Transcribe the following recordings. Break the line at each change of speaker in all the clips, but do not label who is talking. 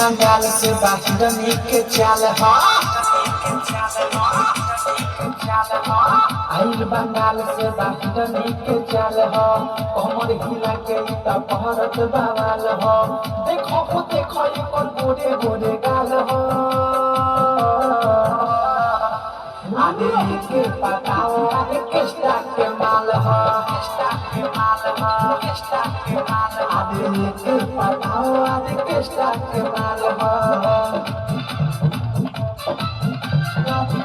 बंगाल से बाहिरनी के चाल हा आइल बंगाल से बाहिरनी के चाल हा कमर हिला के पहरत बवाल हा देखो एकर गोरे गोरे गाल हा आगे के पताओ आगे किस्ता के माल हा आगे के पताओ आगे किस्ता के माल हा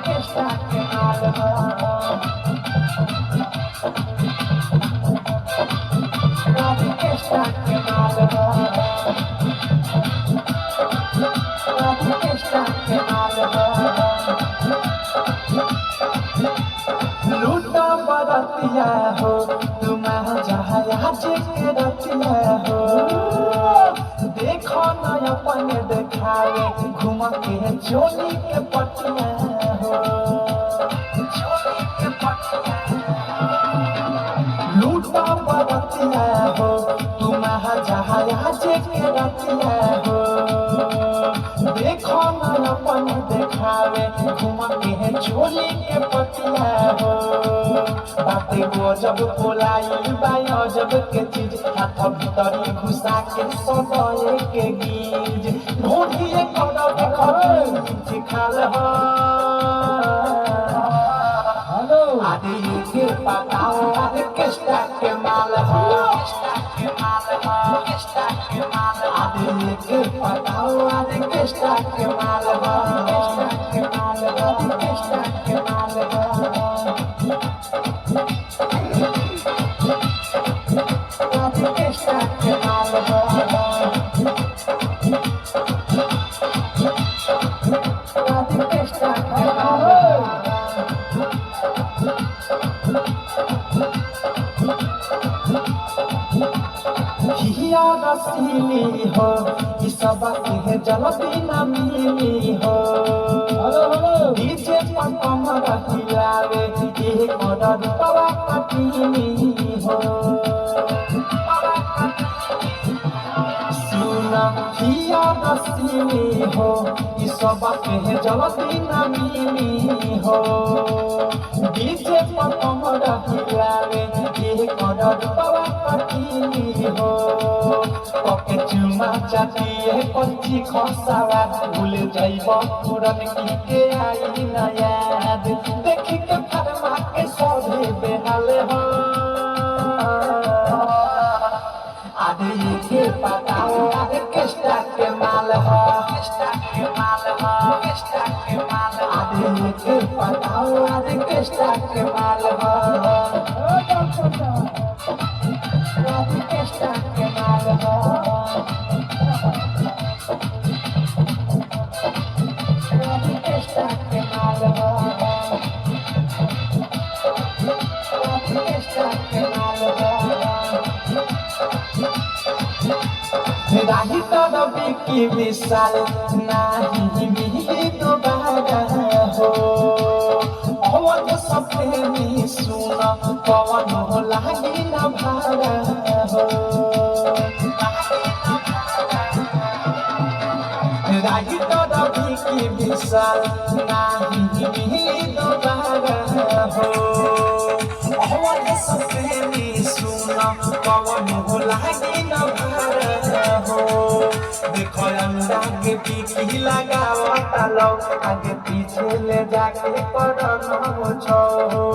किस्ता के माल हा किस्ता के माल हा किस्ता के माल हा लूटा बरतिया हो तुम जहाँ के रतिया हो देखो न अपन देखावे घूम के चोली के पटिया हो लूटा बरतिया हो तुम जहाँ के रतिया हो देखो न अपन देखावे घूम के चोली के पटिया हो बाते वो जब बोलाई बाया जब के चीज हाथ भीतरी घुसा के सदाए के गीज ढोढ़िए कौड़ा देखो खाल हो आदि के पताओ आदि किस्ता के माल हो आदि के पताओ आदि किस्ता के माल हो किस्ता के माल हो रसीली हो ई सब के जलती न मिली हो डीजे पर कमर हिलावे ये मदद पवा कटीली हो सुना हिया रसीली हो ई सब के जलती न मिली हो डीजे पर कमर हिलावे ये मदद पवा कटीली हो पके चुमा चाटिए पंची खसावा भूल जाइब पुरन की के आई ना याद देखी के फरमा के सोधे बेहाल हो आदि के पताओ आदि किस्ता के माल हो आदि के पताओ आदि किस्ता के माल हो किस्ता के माल हो राही तरबी की विशाल नाही मिली दोबारा हो अवध सप्रेमी सुन पवन हो लागी न भारा हो राही तरबी की विशाल नाही मिली दोबारा हो अवध सप्रेमी सुन पवन हो लागी न भारा देखो अंडा के पीछे लगाओ तालो आगे पीछे ले जाके पड़ो छो